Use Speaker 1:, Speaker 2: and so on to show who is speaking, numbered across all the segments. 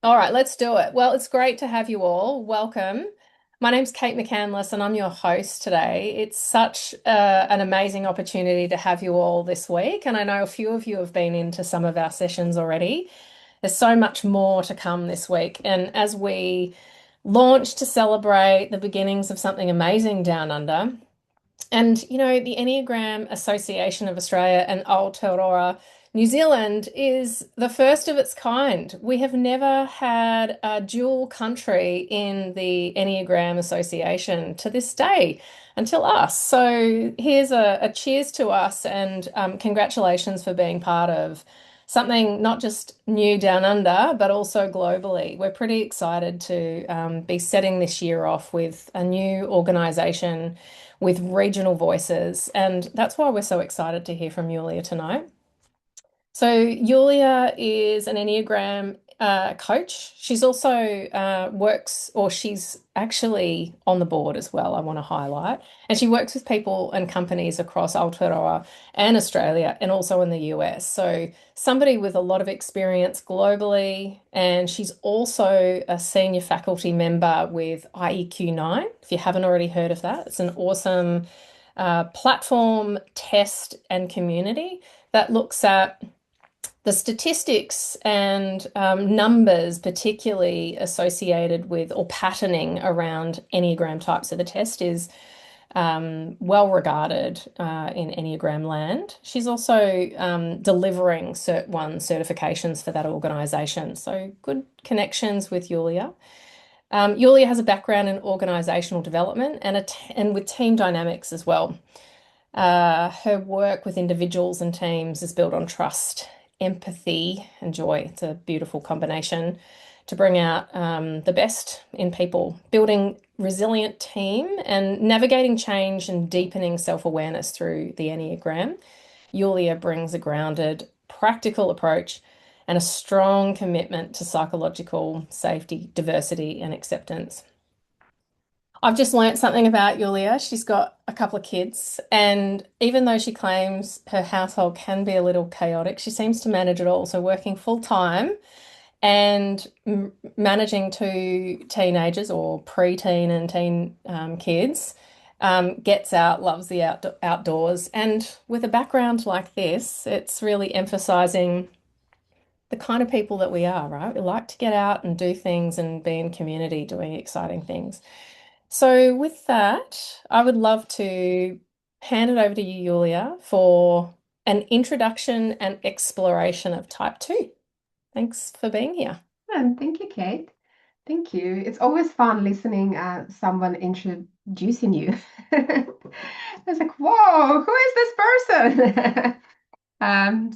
Speaker 1: All right, let's do it. Well, it's great to have you all. Welcome. My name's Kate McCandless, and I'm your host today. It's such an amazing opportunity to have you all this week. And I know a few of you have been into some of our sessions already. There's so much more to come this week. And as we launch to celebrate the beginnings of something amazing down under, and the Enneagram Association of Australia and Aotearoa New Zealand is the first of its kind. We have never had a dual country in the Enneagram Association to this day until us. So here's a cheers to us and congratulations for being part of something not just new down under, but also globally. We're pretty excited to be setting this year off with a new organisation with regional voices. And that's why we're so excited to hear from Yuliya tonight. So, Yuliya is an Enneagram coach. She's also works, or she's actually on the board as well, I want to highlight. And she works with people and companies across Aotearoa and Australia and also in the US. So, somebody with a lot of experience globally. And she's also a senior faculty member with IEQ9. If you haven't already heard of that, it's an awesome platform, test, and community that looks at the statistics and numbers, particularly associated with or patterning around Enneagram types of the test, is well regarded in Enneagram land. She's also delivering Cert 1 certifications for that organisation. So good connections with Yuliya. Yuliya has a background in organisational development and with team dynamics as well. Her work with individuals and teams is built on trust, empathy, and joy. It's a beautiful combination to bring out the best in people, building resilient team and navigating change and deepening self-awareness through the Enneagram. Yuliya brings a grounded, practical approach and a strong commitment to psychological safety, diversity, and acceptance. I've just learnt something about Yuliya. She's got a couple of kids, and even though she claims her household can be a little chaotic, she seems to manage it all. So, working full time and managing two teenagers or preteen and teen kids, gets out, loves the outdoors. And with a background like this, it's really emphasizing the kind of people that we are, right? We like to get out and do things and be in community doing exciting things. So, with that, I would love to hand it over to you, Yuliya, for an introduction and exploration of type 2. Thanks for being here.
Speaker 2: And thank you, Kate. Thank you. It's always fun listening someone introducing you. It's like, whoa, who is this person?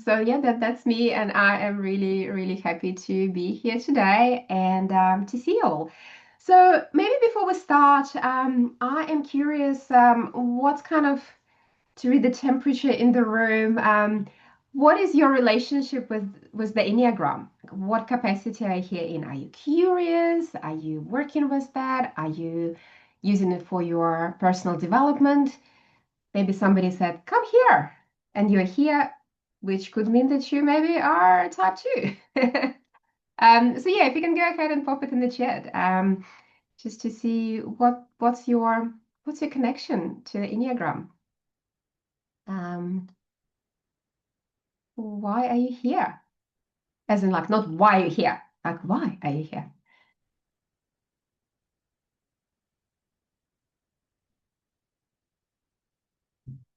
Speaker 2: So yeah, that's me, and I am really, really happy to be here today and to see you all. So maybe before we start, I am curious, what's kind of to read the temperature in the room. What is your relationship with the Enneagram? What capacity are you here in? Are you curious? Are you working with that? Are you using it for your personal development? Maybe somebody said, "Come here," and you're here, which could mean that you maybe are type 2. So yeah, if you can go ahead and pop it in the chat, just to see what's your connection to the Enneagram. Um, Why are you here? As in, like, not why are you here, like, why are you here?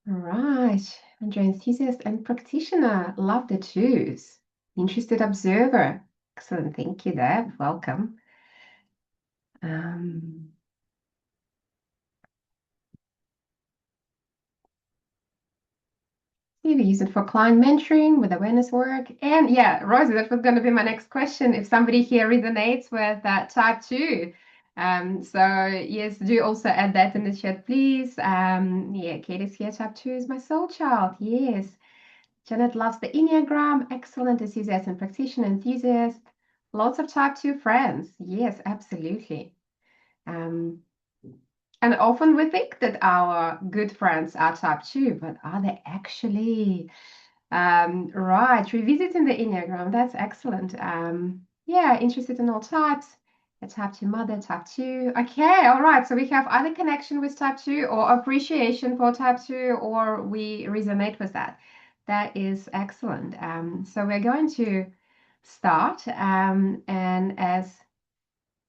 Speaker 2: All right. Andrea, enthusiast and practitioner. Love the twos. Interested observer. Excellent. Thank you, Deb. Welcome. Um, we use it for client mentoring with awareness work. And yeah, Rosie, that was going to be my next question. If somebody here resonates with that type 2. So yes, do also add that in the chat, please. Yeah, Kate is here. Type 2 is my soul child. Yes. Janet loves the Enneagram. Excellent enthusiast and practitioner enthusiast. Lots of type 2 friends. Yes, absolutely. Um, and often we think that our good friends are type 2, but are they actually? Right, revisiting the Enneagram. That's excellent. Yeah, interested in all types. A type 2 mother, type 2. Okay, all right. So we have either connection with type 2 or appreciation for type 2, or we resonate with that. That is excellent. So we're going to start. And as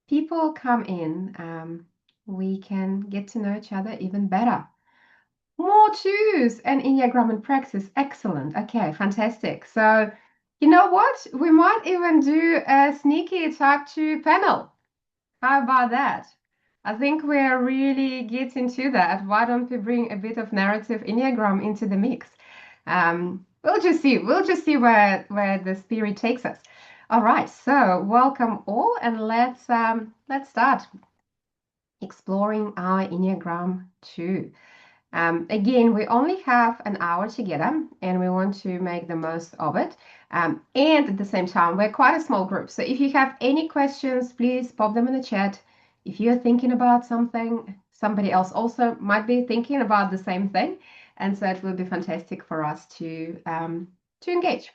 Speaker 2: people come in, we can get to know each other even better. More twos and Enneagram in practice. Excellent. Okay, fantastic. So, you know what? We might even do a sneaky type 2 panel. How about that? I think we're really getting to that. Why don't we bring a bit of narrative Enneagram into the mix? We'll just see. We'll just see where the spirit takes us. All right. So, welcome all, and let's start exploring our Enneagram 2. Again, we only have an hour together and we want to make the most of it. And at the same time, we're quite a small group. So if you have any questions, please pop them in the chat. If you're thinking about something, somebody else also might be thinking about the same thing. And so it will be fantastic for us to engage.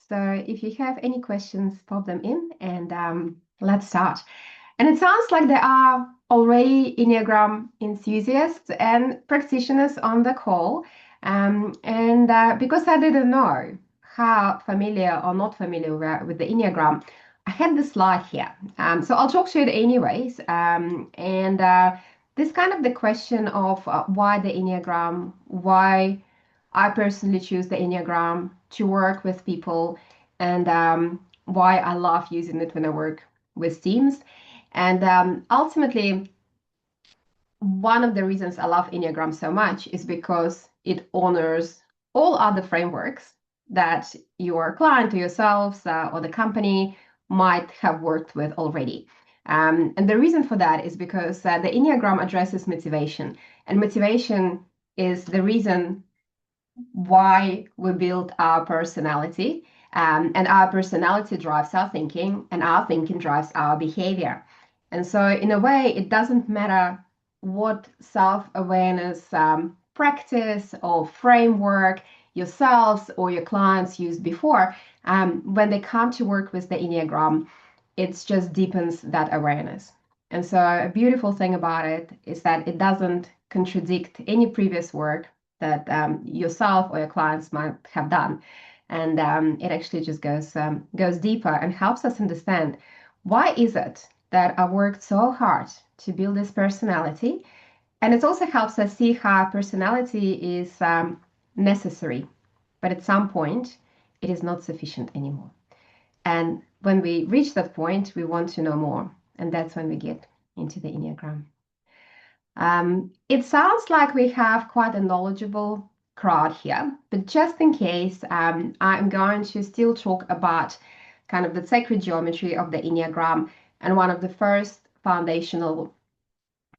Speaker 2: So if you have any questions, pop them in and let's start. And it sounds like there are already Enneagram enthusiasts and practitioners on the call. And because I didn't know how familiar or not familiar we are with the Enneagram, I had this slide here. So I'll talk to it anyways. And this kind of the question of why the Enneagram, why I personally choose the Enneagram to work with people, and why I love using it when I work with teams. And ultimately, one of the reasons I love Enneagram so much is because it honors all other frameworks that your client or yourselves or the company might have worked with already. And the reason for that is because the Enneagram addresses motivation, and motivation is the reason why we build our personality. And our personality drives our thinking, and our thinking drives our behavior. And so, in a way, it doesn't matter what self awareness practice or framework yourselves or your clients used before. When they come to work with the Enneagram, it just deepens that awareness. And so, a beautiful thing about it is that it doesn't contradict any previous work that yourself or your clients might have done. And it actually just goes deeper and helps us understand why is it that I worked so hard to build this personality. And it also helps us see how personality is necessary, but at some point it is not sufficient anymore. And when we reach that point, we want to know more. And that's when we get into the Enneagram. It sounds like we have quite a knowledgeable crowd here, but just in case, I'm going to still talk about kind of the sacred geometry of the Enneagram. And one of the first foundational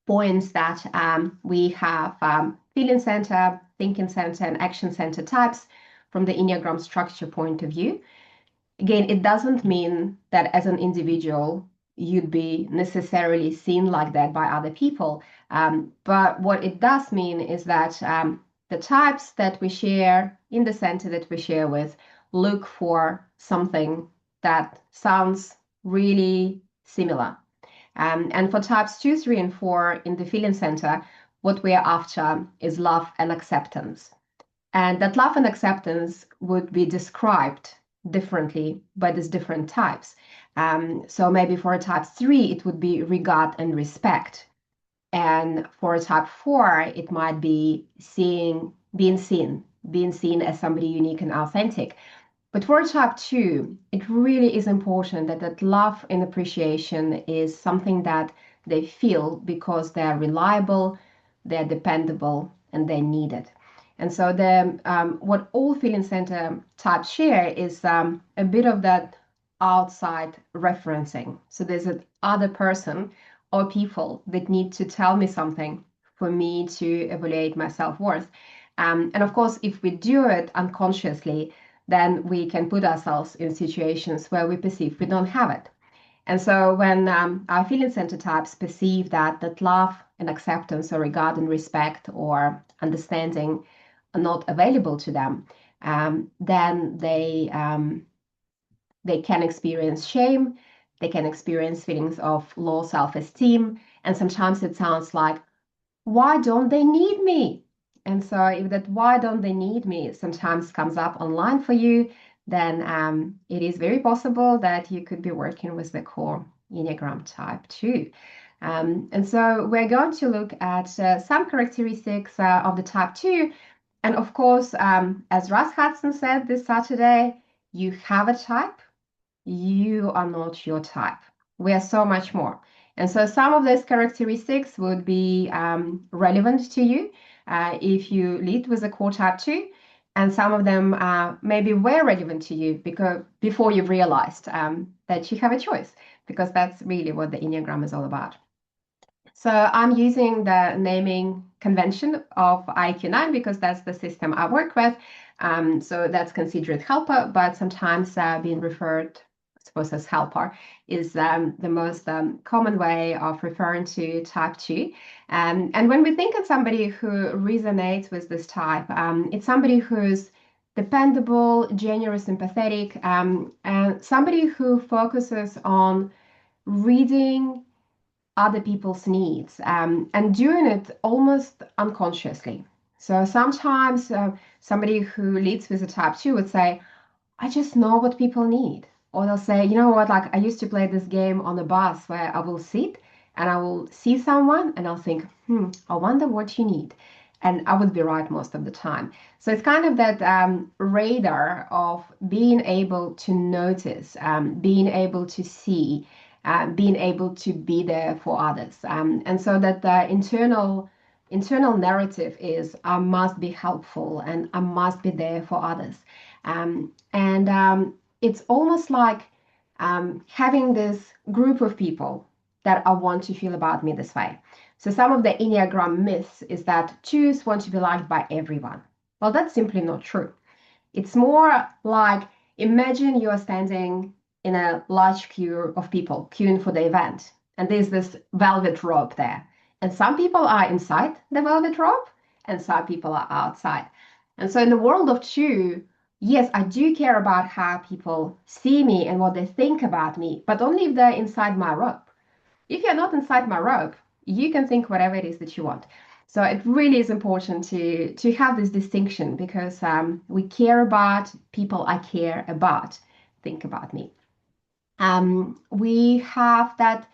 Speaker 2: points that we have feeling center, thinking center, and action center types from the Enneagram structure point of view. Again, it doesn't mean that as an individual, you'd be necessarily seen like that by other people. But what it does mean is that the types that we share in the center that we share with look for something that sounds really similar. And for types 2, 3, and 4 in the feeling center, what we're after is love and acceptance. And that love and acceptance would be described differently by these different types. So maybe for a type 3, it would be regard and respect. And for a type 4, it might be being seen as somebody unique and authentic. But for a type 2, it really is important that that love and appreciation is something that they feel because they're reliable, they're dependable, and they're needed. And so what all feeling center types share is a bit of that outside referencing. So there's an other person or people that need to tell me something for me to evaluate my self-worth. And of course, if we do it unconsciously, then we can put ourselves in situations where we perceive we don't have it. And so when our feeling center types perceive that love and acceptance or regard and respect or understanding are not available to them, then They can experience shame. They can experience feelings of low self-esteem. And sometimes it sounds like, why don't they need me? And so if that why don't they need me sometimes comes up online for you, then it is very possible that you could be working with the core Enneagram type 2. And so we're going to look at some characteristics of the type 2. And of course, as Russ Hudson said this Saturday, you have a type, you are not your type. We are so much more. And so some of those characteristics would be relevant to you if you lead with a core type 2. And some of them maybe were relevant to you because before you've realized that you have a choice, because that's really what the Enneagram is all about. So I'm using the naming convention of IQ9 because that's the system I work with. So that's considered helper, but sometimes being referred, I suppose, as helper is the most common way of referring to type 2. And when we think of somebody who resonates with this type, it's somebody who's dependable, generous, empathetic, and somebody who focuses on reading other people's needs and doing it almost unconsciously. So sometimes somebody who leads with a type 2 would say, I just know what people need. Or they'll say, you know what, like I used to play this game on the bus where I will sit and I will see someone and I'll think, I wonder what you need. And I would be right most of the time. So it's kind of that radar of being able to notice, being able to see, being able to be there for others. And so that the internal narrative is I must be helpful and I must be there for others. And it's almost like having this group of people that I want to feel about me this way. So some of the Enneagram myths is that twos want to be liked by everyone. Well, that's simply not true. It's more like imagine you are standing in a large queue of people queuing for the event, and there's this velvet rope there. And some people are inside the velvet rope, and some people are outside. And so, in the world of two, yes, I do care about how people see me and what they think about me, but only if they're inside my rope. If you're not inside my rope, you can think whatever it is that you want. So it really is important to have this distinction because we care about people I care about. Think about me. We have that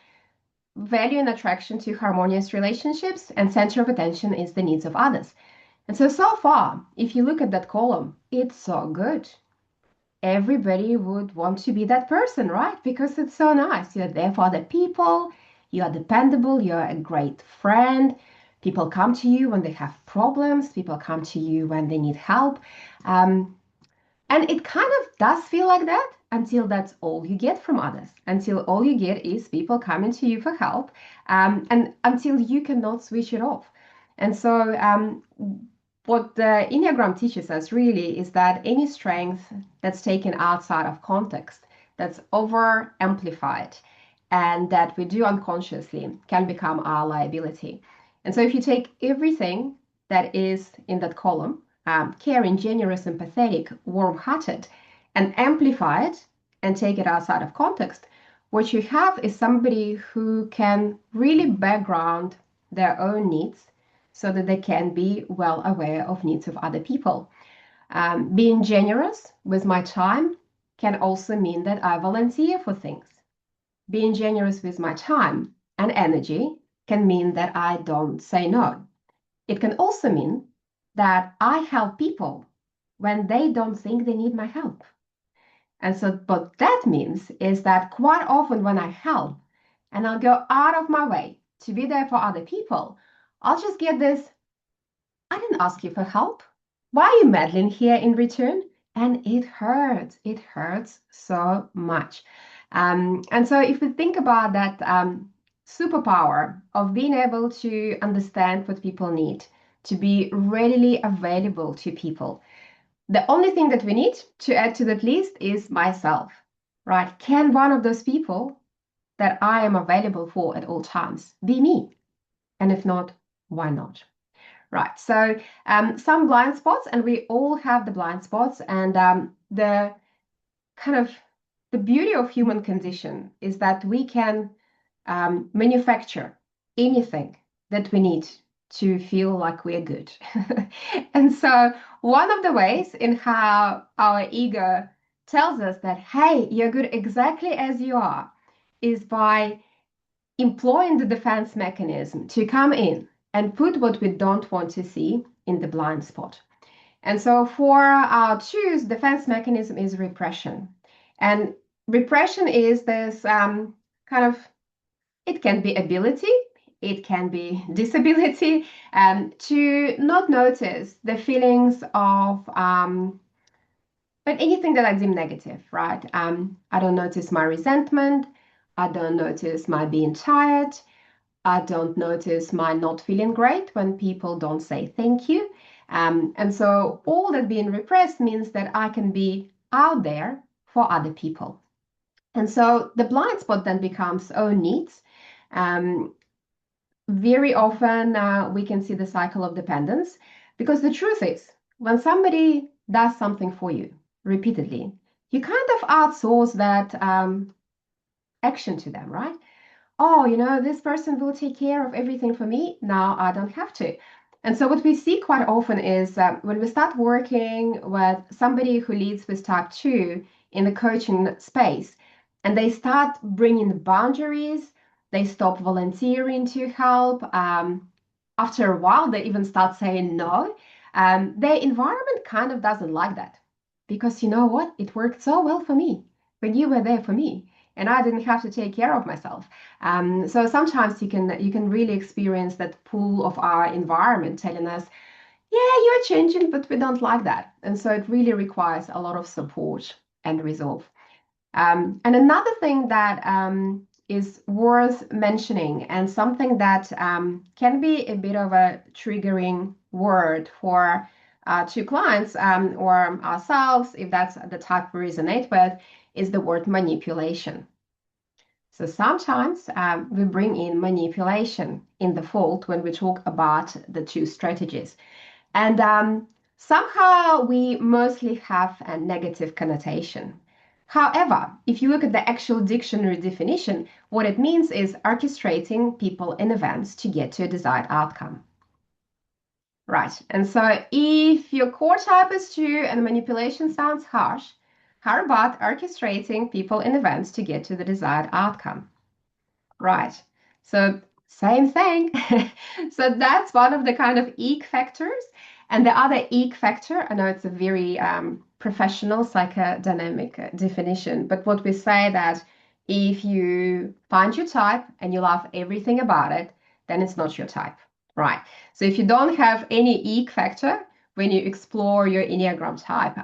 Speaker 2: value and attraction to harmonious relationships, and center of attention is the needs of others. And so far, if you look at that column, it's so good. Everybody would want to be that person, right? Because it's so nice. You're there for other people, you are dependable, you're a great friend. People come to you when they have problems, people come to you when they need help. Um, and it kind of does feel like that until that's all you get from others, until all you get is people coming to you for help, and until you cannot switch it off. And so, what the Enneagram teaches us really is that any strength that's taken outside of context, that's over amplified, and that we do unconsciously can become our liability. And so, if you take everything that is in that column, caring, generous, empathetic, warm hearted, and amplify it and take it outside of context, what you have is somebody who can really background their own needs so that they can be well aware of needs of other people. Being generous with my time can also mean that I volunteer for things. Being generous with my time and energy can mean that I don't say no. It can also mean that I help people when they don't think they need my help. And so what that means is that quite often when I help and I'll go out of my way to be there for other people, I'll just get this, I didn't ask you for help. Why are you meddling here in return? And it hurts. It hurts so much. And so if we think about that superpower of being able to understand what people need, to be readily available to people, the only thing that we need to add to that list is myself, right? Can one of those people that I am available for at all times be me? And if not, why not? Right. So some blind spots, and we all have the blind spots, and the kind of the beauty of human condition is that we can manufacture anything that we need to feel like we're good. And so, one of the ways in how our ego tells us that, hey, you're good exactly as you are, is by employing the defense mechanism to come in and put what we don't want to see in the blind spot. And so for our twos, defense mechanism is repression. And repression is this kind of, it can be ability, it can be disability, to not notice the feelings of, but anything that I deem negative, right? I don't notice my resentment. I don't notice my being tired. I don't notice my not feeling great when people don't say thank you. And so all that being repressed means that I can be out there for other people. And so the blind spot then becomes own needs. Um, Very often we can see the cycle of dependence because the truth is, when somebody does something for you repeatedly, you kind of outsource that action to them, right? Oh, this person will take care of everything for me. Now I don't have to. And so, what we see quite often is when we start working with somebody who leads with type 2 in the coaching space, and they start bringing boundaries, they stop volunteering to help. After a while, they even start saying no. Their environment kind of doesn't like that because you know what? It worked so well for me when you were there for me and I didn't have to take care of myself. So sometimes you can really experience that pull of our environment telling us, yeah, you're changing, but we don't like that. And so it really requires a lot of support and resolve. And another thing that is worth mentioning and something that can be a bit of a triggering word for two clients or ourselves, if that's the type we resonate with, is the word manipulation. So sometimes we bring in manipulation in the fold when we talk about the two strategies. And somehow we mostly have a negative connotation. However, if you look at the actual dictionary definition, what it means is orchestrating people and events to get to a desired outcome. Right. And so if your core type is 2 and manipulation sounds harsh, how about orchestrating people and events to get to the desired outcome? Right. So same thing. So that's one of the kind of eek factors. And the other eek factor, I know it's a very professional psychodynamic definition, but what we say that if you find your type and you love everything about it, then it's not your type. Right. So if you don't have any eek factor when you explore your Enneagram type,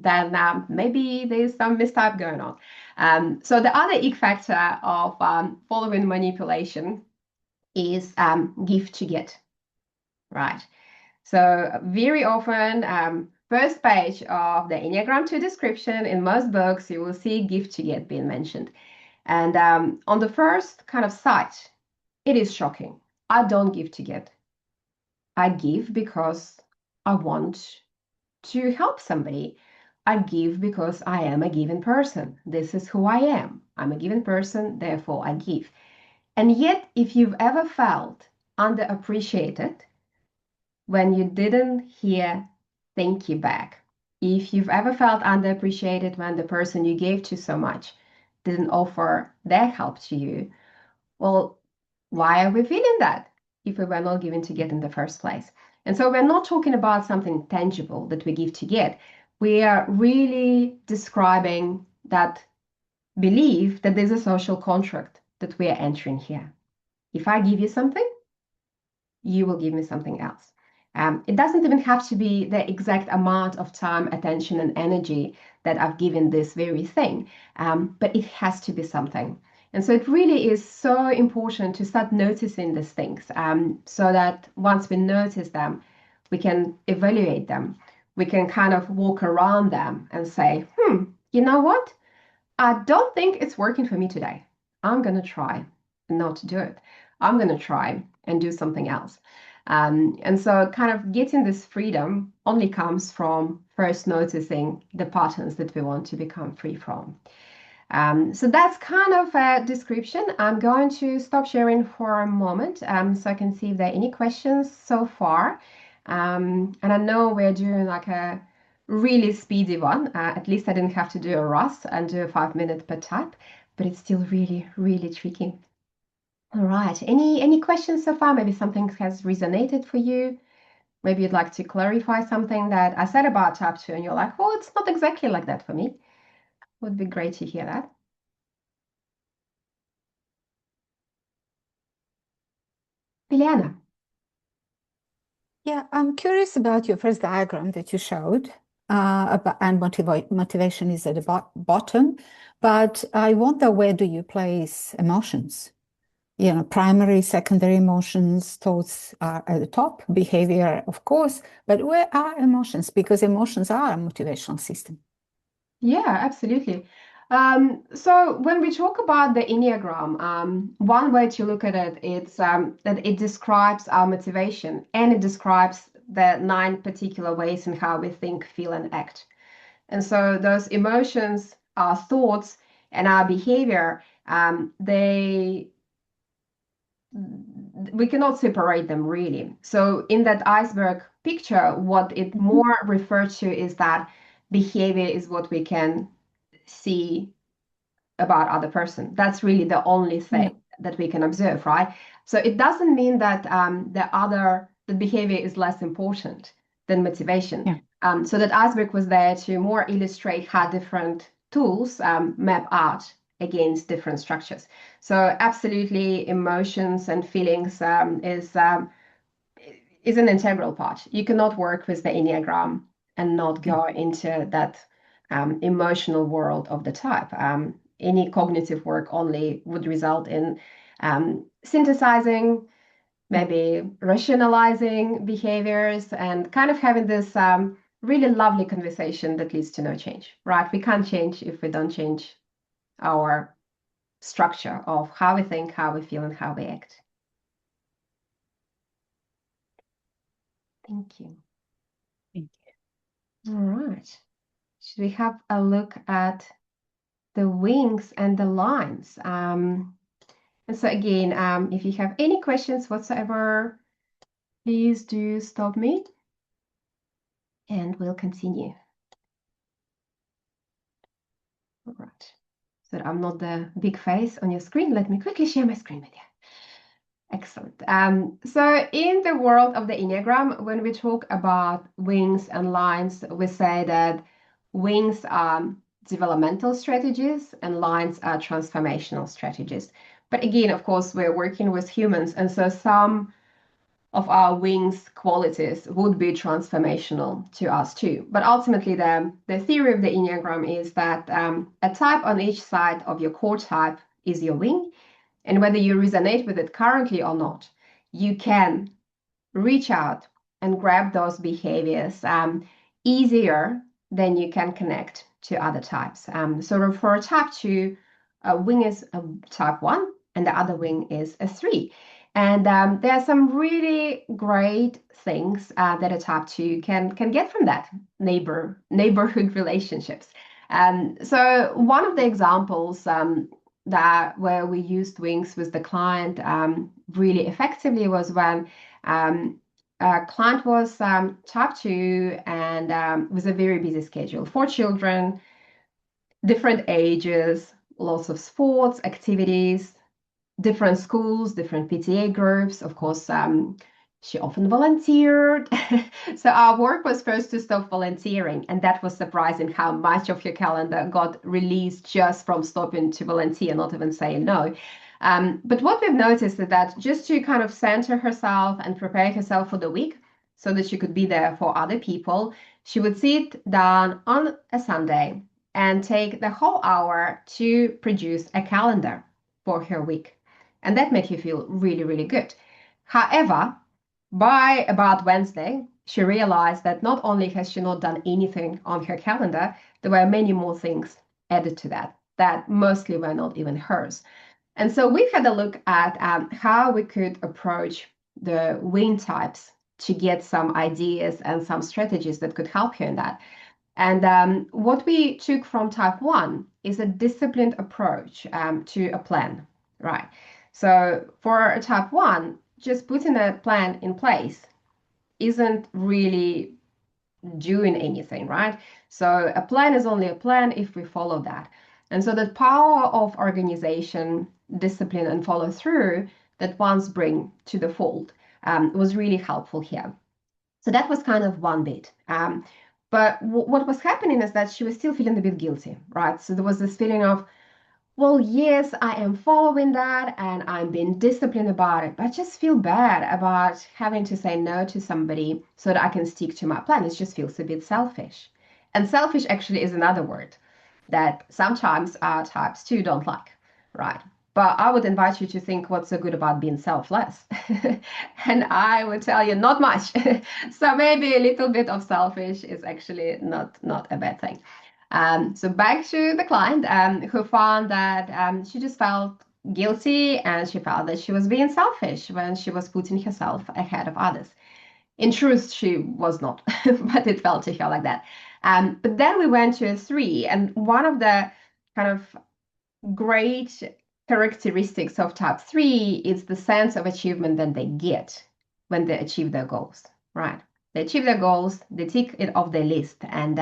Speaker 2: then maybe there's some mistype going on. So the other ick factor of following manipulation is give to get, right? So very often, first page of the Enneagram 2 description in most books, you will see give to get being mentioned. And on the first kind of sight, it is shocking. I don't give to get. I give because I want to help somebody. I give because I am a given person. This is who I am. I'm a given person, therefore I give. And yet, if you've ever felt underappreciated when you didn't hear thank you back, if you've ever felt underappreciated when the person you gave to so much didn't offer their help to you, well, why are we feeling that if we were not given to get in the first place? And so we're not talking about something tangible that we give to get. We are really describing that belief that there's a social contract that we are entering here. If I give you something, you will give me something else. It doesn't even have to be the exact amount of time, attention, and energy that I've given this very thing, but it has to be something. And so it really is so important to start noticing these things so that once we notice them, we can evaluate them. We can kind of walk around them and say, you know what? I don't think it's working for me today. I'm going to try not to do it. I'm going to try and do something else. And so, kind of getting this freedom only comes from first noticing the patterns that we want to become free from. So that's kind of a description. I'm going to stop sharing for a moment so I can see if there are any questions so far. And I know we're doing like a really speedy one. At least I didn't have to do a Ross and do a 5 minute per type, but it's still really, really tricky. All right. Any questions so far? Maybe something has resonated for you. Maybe you'd like to clarify something that I said about type 2 and you're like, oh, it's not exactly like that for me. Would be great to hear that. Liliana.
Speaker 3: Yeah, I'm curious about your first diagram that you showed, and motivation is at the bottom, but I wonder, where do you place emotions? Primary, secondary emotions, thoughts are at the top, behavior, of course, but where are emotions? Because emotions are a motivational system.
Speaker 2: Yeah, absolutely. So when we talk about the Enneagram, one way to look at it is that it describes our motivation and it describes the 9 particular ways in how we think, feel, and act. And so those emotions, our thoughts, and our behavior, we cannot separate them really. So in that iceberg picture, what it
Speaker 3: Mhm.
Speaker 2: more refers to is that behavior is what we can see about other person. That's really the only
Speaker 3: Yeah,
Speaker 2: thing that we can observe, right? So it doesn't mean that the behavior is less important than motivation.
Speaker 3: yeah.
Speaker 2: So that iceberg was there to more illustrate how different tools map out against different structures. So absolutely, emotions and feelings is an integral part. You cannot work with the Enneagram and not
Speaker 3: Yeah.
Speaker 2: go into that emotional world of the type. Any cognitive work only would result in synthesizing, maybe rationalizing behaviors, and kind of having this really lovely conversation that leads to no change, right? We can't change if we don't change our structure of how we think, how we feel, and how we act. Thank you.
Speaker 3: Thank
Speaker 2: All right. Should we have a look at the wings and the lines? And so again, if you have any questions whatsoever, please do stop me and we'll continue. All right. So I'm not the big face on your screen. Let me quickly share my screen with you. Excellent. So in the world of the Enneagram, when we talk about wings and lines, we say that wings are developmental strategies and lines are transformational strategies. But again, of course, we're working with humans, and so some of our wings qualities would be transformational to us too. But ultimately, the theory of the Enneagram is that a type on each side of your core type is your wing, and whether you resonate with it currently or not, you can reach out and grab those behaviors easier than you can connect to other types. So for a type 2, a wing is a type 1 and the other wing is a 3. And there are some really great things that a type 2 can get from that neighborhood relationships. So one of the examples that where we used wings with the client really effectively was when client was type 2 and was a very busy schedule. 4 children, different ages, lots of sports, activities, different schools, different PTA groups. Of course, she often volunteered. So our work was first to stop volunteering, and that was surprising how much of your calendar got released just from stopping to volunteer, not even saying no. But what we've noticed is that just to kind of center herself and prepare herself for the week so that she could be there for other people, she would sit down on a Sunday and take the whole hour to produce a calendar for her week. And that made her feel really, really good. However, by about Wednesday, she realized that not only has she not done anything on her calendar, there were many more things added to that mostly were not even hers. And so we've had a look at how we could approach the wing types to get some ideas and some strategies that could help her in that. And what we took from type 1 is a disciplined approach to a plan, right? So for a type 1, just putting a plan in place isn't really doing anything, right? So a plan is only a plan if we follow that. And so the power of organization, discipline, and follow through that ones bring to the fold was really helpful here. So that was kind of one bit. But what was happening is that she was still feeling a bit guilty, right? So there was this feeling of, well, yes, I am following that and I'm being disciplined about it, but I just feel bad about having to say no to somebody so that I can stick to my plan. It just feels a bit selfish. And selfish actually is another word that sometimes our types too don't like, right? But I would invite you to think what's so good about being selfless. And I would tell you not much. So maybe a little bit of selfish is actually not a bad thing. So back to the client who found that she just felt guilty and she felt that she was being selfish when she was putting herself ahead of others. In truth, she was not, but it felt to her like that. But then we went to a 3, and one of the kind of great characteristics of type 3 is the sense of achievement that they get when they achieve their goals, right? They achieve their goals, they tick it off their list, and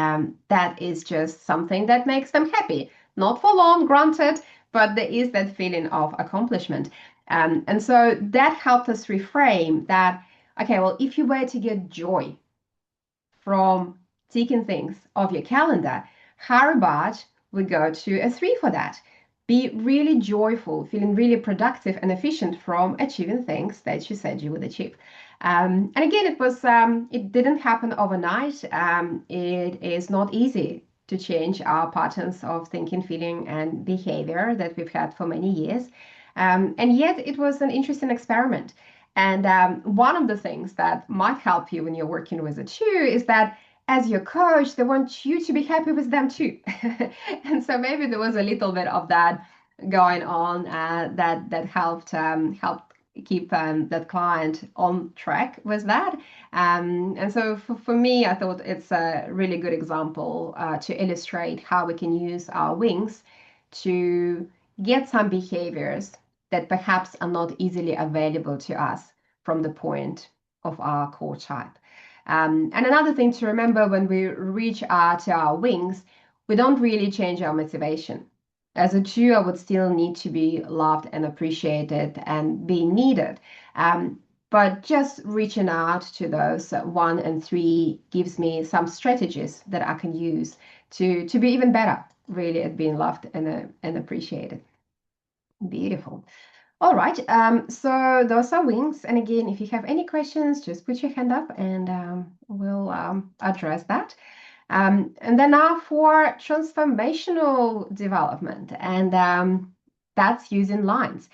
Speaker 2: that is just something that makes them happy. Not for long, granted, but there is that feeling of accomplishment. And so that helped us reframe that, okay, well, if you were to get joy from ticking things off your calendar, how about we go to a 3 for that? Be really joyful, feeling really productive and efficient from achieving things that you said you would achieve. And again, it didn't happen overnight. It is not easy to change our patterns of thinking, feeling, and behavior that we've had for many years. And yet, it was an interesting experiment. And one of the things that might help you when you're working with a 2 is that as your coach, they want you to be happy with them too. And so maybe there was a little bit of that going on that helped keep that client on track with that. And so for me, I thought it's a really good example to illustrate how we can use our wings to get some behaviors that perhaps are not easily available to us from the point of our core type. And another thing to remember when we reach out to our wings, we don't really change our motivation. As a 2, I would still need to be loved and appreciated and be needed. But just reaching out to those 1 and 3 gives me some strategies that I can use to be even better, really, at being loved and appreciated. Beautiful. All right. So those are wings. And again, if you have any questions, just put your hand up and we'll address that. And then now for transformational development, and that's using lines.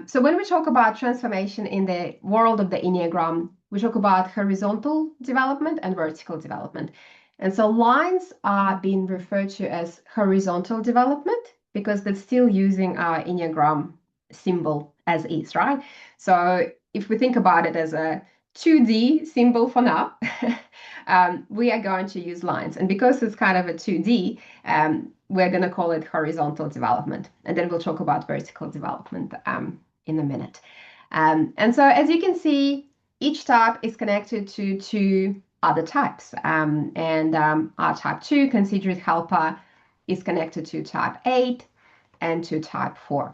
Speaker 2: So when we talk about transformation in the world of the Enneagram, we talk about horizontal development and vertical development. And so lines are being referred to as horizontal development because they're still using our Enneagram symbol as is, right? So if we think about it as a 2D symbol for now, we are going to use lines. And because it's kind of a 2D, we're going to call it horizontal development. And then we'll talk about vertical development in a minute. And so as you can see, each type is connected to 2 other types. Our type 2, considerate helper, is connected to type 8 and to type 4.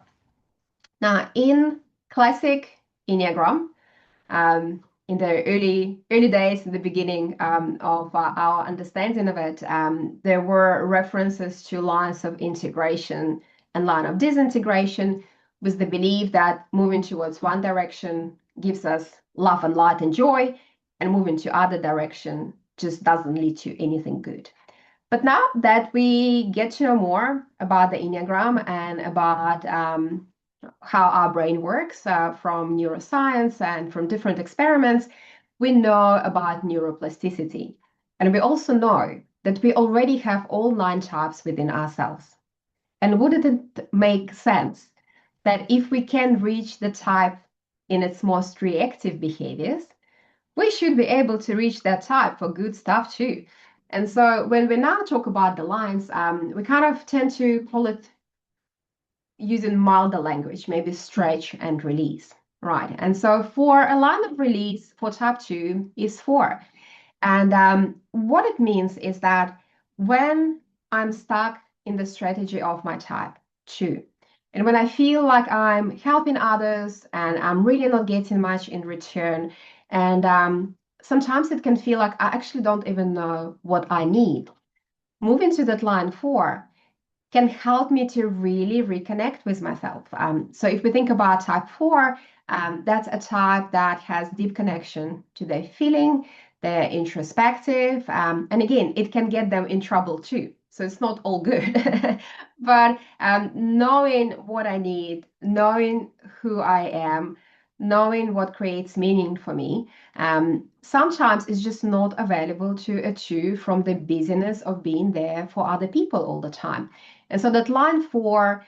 Speaker 2: Now, in classic Enneagram, in the early days, in the beginning of our understanding of it, there were references to lines of integration and line of disintegration, with the belief that moving towards one direction gives us love and light and joy, and moving to other direction just doesn't lead to anything good. But now that we get to know more about the Enneagram and about how our brain works from neuroscience and from different experiments, we know about neuroplasticity. And we also know that we already have all 9 types within ourselves. And wouldn't it make sense that if we can reach the type in its most reactive behaviors, we should be able to reach that type for good stuff too? And so when we now talk about the lines, we kind of tend to call it using milder language, maybe stretch and release, right? And so for a line of release for type 2 is 4. And what it means is that when I'm stuck in the strategy of my type 2, and when I feel like I'm helping others and I'm really not getting much in return, and sometimes it can feel like I actually don't even know what I need. Moving to that line 4 can help me to really reconnect with myself. So if we think about type 4, that's a type that has deep connection to their feeling, they're introspective, and again, it can get them in trouble too. So it's not all good. But knowing what I need, knowing who I am, knowing what creates meaning for me, sometimes it's just not available to a 2 from the busyness of being there for other people all the time. And so that line 4,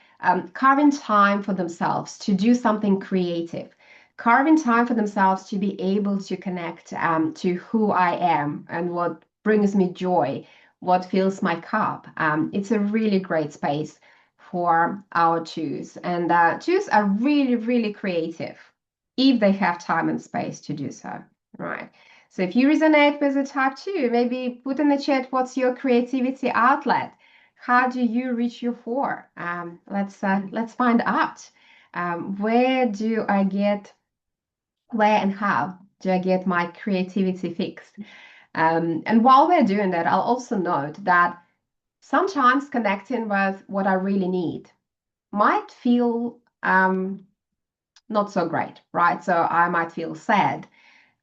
Speaker 2: carving time for themselves to do something creative, carving time for themselves to be able to connect to who I am and what brings me joy, what fills my cup. It's a really great space for our 2s. And 2s are really, really creative if they have time and space to do so, right? So if you resonate with a type 2, maybe put in the chat what's your creativity outlet. How do you reach your 4? Let's find out. Where and how do I get my creativity fixed? And while we're doing that, I'll also note that sometimes connecting with what I really need might feel not so great, right? So I might feel sad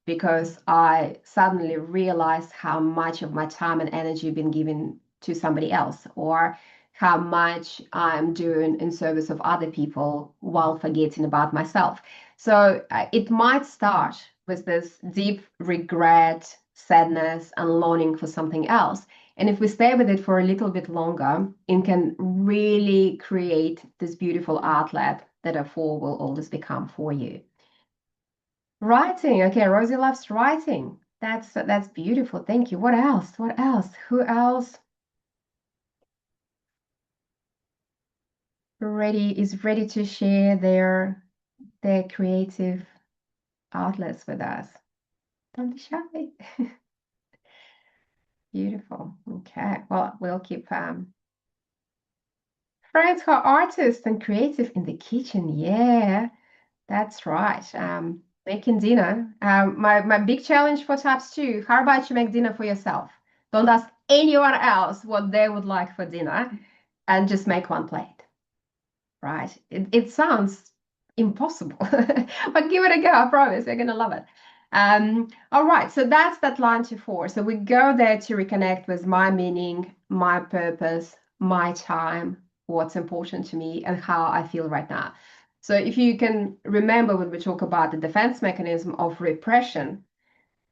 Speaker 2: because I suddenly realized how much of my time and energy been given to somebody else, or how much I'm doing in service of other people while forgetting about myself. So it might start with this deep regret, sadness, and longing for something else. And if we stay with it for a little bit longer, it can really create this beautiful outlet that a 4 will always become for you. Writing. Okay, Rosie loves writing. That's beautiful. Thank you. What else? What else? Who else is ready to share their creative outlets with us? Don't be shy. Beautiful. Okay. Well, we'll keep friends who are artists and creative in the kitchen. Yeah, that's right. Making dinner. My big challenge for types 2. How about you make dinner for yourself? Don't ask anyone else what they would like for dinner and just make one plate, right? It sounds impossible, but give it a go. I promise you're going to love it. All right, so that's that line to 4. So we go there to reconnect with my meaning, my purpose, my time, what's important to me, and how I feel right now. So if you can remember when we talk about the defense mechanism of repression,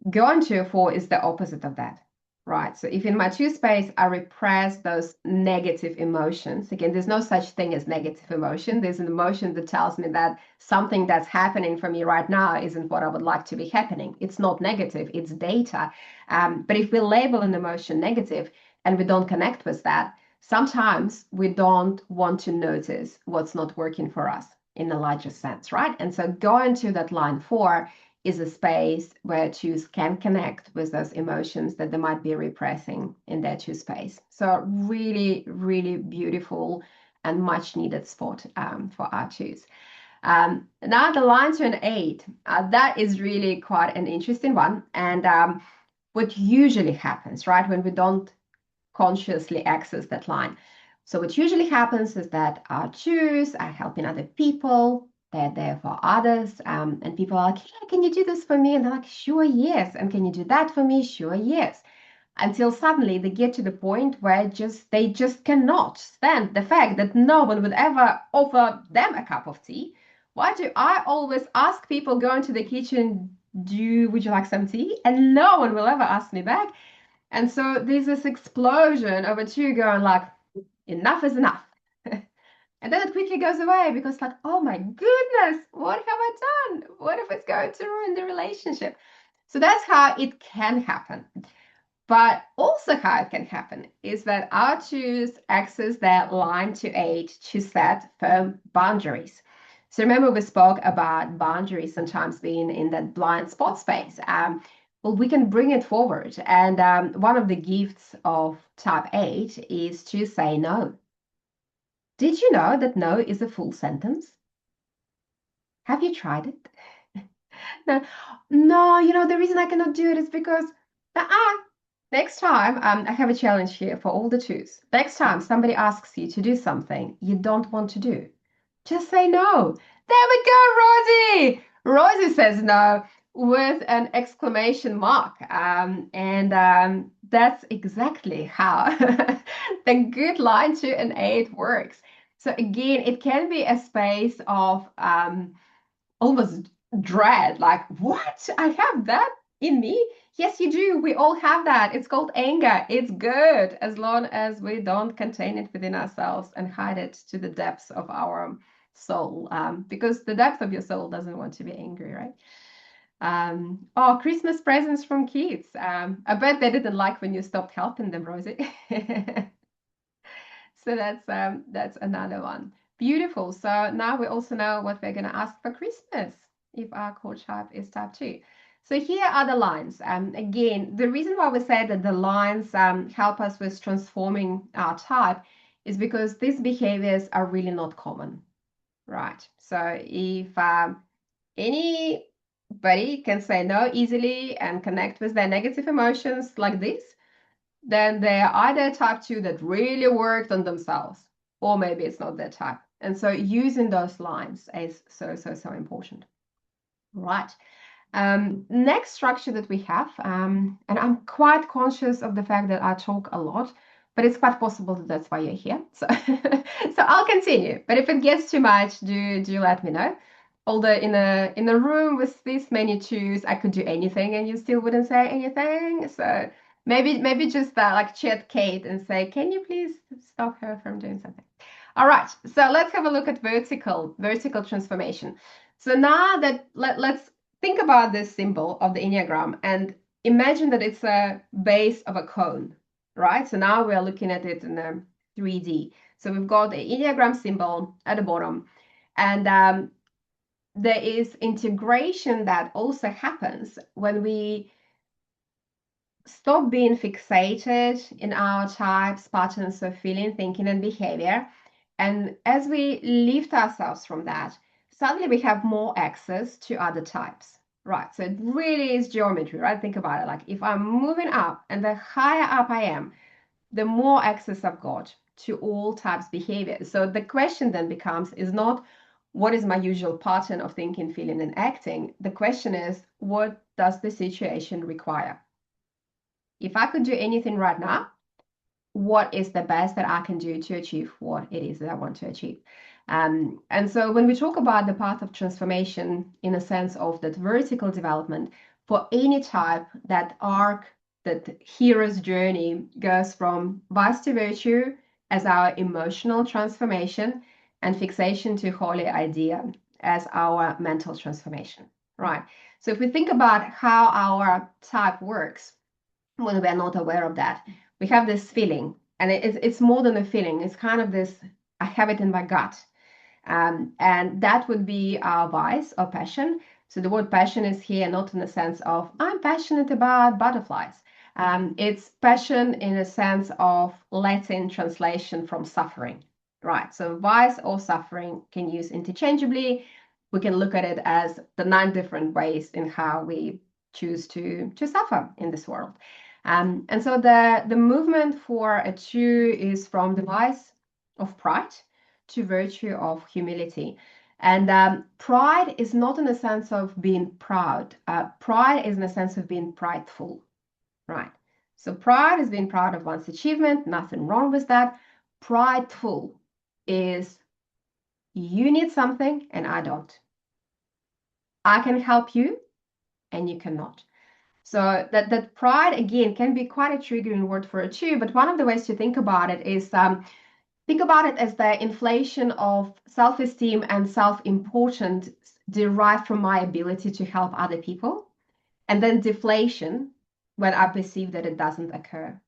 Speaker 2: going to a 4 is the opposite of that, right? So if in my 2 space, I repress those negative emotions, again, there's no such thing as negative emotion. There's an emotion that tells me that something that's happening for me right now isn't what I would like to be happening. It's not negative, it's data. But if we label an emotion negative and we don't connect with that, sometimes we don't want to notice what's not working for us in a larger sense, right? And so going to that line 4 is a space where 2s can connect with those emotions that they might be repressing in their 2 space. So really, really beautiful and much needed spot for our 2s. Now the line to an 8, that is really quite an interesting one. And what usually happens, right, when we don't consciously access that line. So what usually happens is that our 2s are helping other people, they're there for others, and people are like, yeah, can you do this for me? And they're like, sure, yes. And can you do that for me? Sure, yes. Until suddenly they get to the point where they just cannot stand the fact that no one would ever offer them a cup of tea. Why do I always ask people go into the kitchen, would you like some tea? And no one will ever ask me back. And so there's this explosion of a 2 going like, enough is enough. And then it quickly goes away because like, oh my goodness, what have I done? What if it's going to ruin the relationship? So that's how it can happen. But also how it can happen is that our twos access their line to 8 to set firm boundaries. So remember we spoke about boundaries sometimes being in that blind spot space. Well, we can bring it forward. And one of the gifts of type 8 is to say no. Did you know that no is a full sentence? Have you tried it? No, no, the reason I cannot do it is because next time, I have a challenge here for all the twos. Next time somebody asks you to do something you don't want to do, just say no. There we go, Rosie. Rosie says no with an exclamation mark. And that's exactly how the good line to an 8 works. So again, it can be a space of almost dread, like, what? I have that in me? Yes, you do. We all have that. It's called anger. It's good as long as we don't contain it within ourselves and hide it to the depths of our soul. Because the depth of your soul doesn't want to be angry, right? Oh, Christmas presents from kids. I bet they didn't like when you stopped helping them, Rosie. So that's another one. Beautiful. So now we also know what we're going to ask for Christmas if our core type is type 2. So here are the lines. Again, the reason why we say that the lines help us with transforming our type is because these behaviors are really not common, right? So if anybody can say no easily and connect with their negative emotions like this, then they're either type 2 that really worked on themselves, or maybe it's not their type. And so using those lines is so important. Right. Next structure that we have, and I'm quite conscious of the fact that I talk a lot, but it's quite possible that that's why you're here. So, so I'll continue. But if it gets too much, do let me know. Although in a room with this many twos, I could do anything and you still wouldn't say anything. So maybe just like chat Kate and say, can you please stop her from doing something? All right. So let's have a look at vertical transformation. So now that let's think about this symbol of the Enneagram and imagine that it's a base of a cone, right? So now we're looking at it in a 3D. So we've got the Enneagram symbol at the bottom, and there is integration that also happens when we stop being fixated in our types, patterns of feeling, thinking, and behavior. And as we lift ourselves from that, suddenly we have more access to other types, right? So it really is geometry, right? Think about it. Like if I'm moving up and the higher up I am, the more access I've got to all types behavior. So the question then becomes is not what is my usual pattern of thinking, feeling, and acting? The question is, what does the situation require? If I could do anything right now, what is the best that I can do to achieve what it is that I want to achieve? And so when we talk about the path of transformation in a sense of that vertical development, for any type, that arc, that hero's journey goes from vice to virtue as our emotional transformation and fixation to holy idea as our mental transformation, right? So if we think about how our type works, when we're not aware of that, we have this feeling, and it's more than a feeling. It's kind of this, I have it in my gut. And that would be our vice or passion. So the word passion is here not in the sense of I'm passionate about butterflies. It's passion in a sense of Latin translation from suffering, right? So vice or suffering can use interchangeably. We can look at it as the 9 different ways in how we choose to suffer in this world. And so the movement for a 2 is from the vice of pride to virtue of humility. And pride is not in a sense of being proud. Pride is in a sense of being prideful, right? So pride is being proud of one's achievement, nothing wrong with that. Prideful is you need something and I don't. I can help you and you cannot. So that pride, again, can be quite a triggering word for a 2, but one of the ways to think about it is think about it as the inflation of self-esteem and self-importance derived from my ability to help other people, and then deflation when I perceive that it doesn't occur.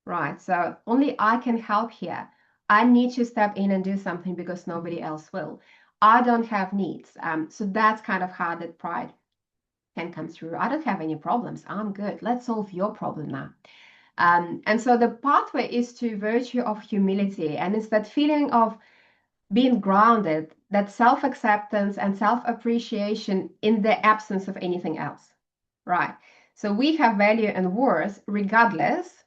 Speaker 2: Right. So only I can help here. I need to step in and do something because nobody else will. I don't have needs. So that's kind of how that pride can come through. I don't have any problems. I'm good. Let's solve your problem now. And so the pathway is to virtue of humility. And it's that feeling of being grounded, that self-acceptance and self-appreciation in the absence of anything else. Right. So we have value and worth regardless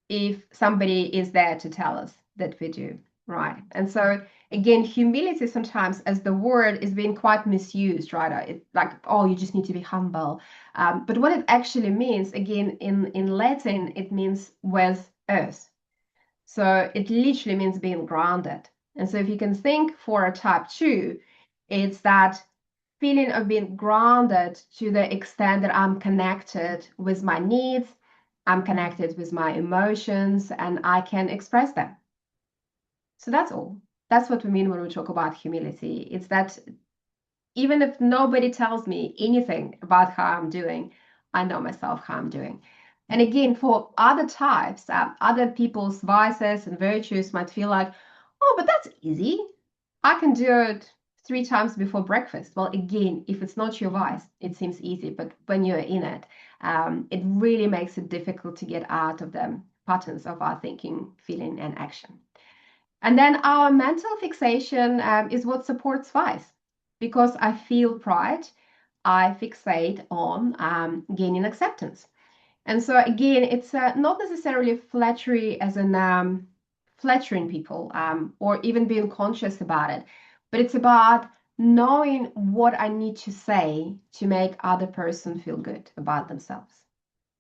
Speaker 2: if somebody is there to tell us that we do, right? And so again, humility sometimes as the word is being quite misused, right? It's like, oh, you just need to be humble. But what it actually means, again, in Latin, it means with earth. So it literally means being grounded. And so if you can think for a type 2, it's that feeling of being grounded to the extent that I'm connected with my needs, I'm connected with my emotions, and I can express them. So that's all. That's what we mean when we talk about humility. It's that even if nobody tells me anything about how I'm doing, I know myself how I'm doing. And again, for other types, other people's vices and virtues might feel like, oh, but that's easy. I can do it 3 times before breakfast. Well, again, if it's not your vice, it seems easy. But when you're in it, it really makes it difficult to get out of the patterns of our thinking, feeling, and action. And then our mental fixation is what supports vice. Because I feel pride, I fixate on gaining acceptance. And so again, it's not necessarily flattery as in flattering people or even being conscious about it, but it's about knowing what I need to say to make other person feel good about themselves,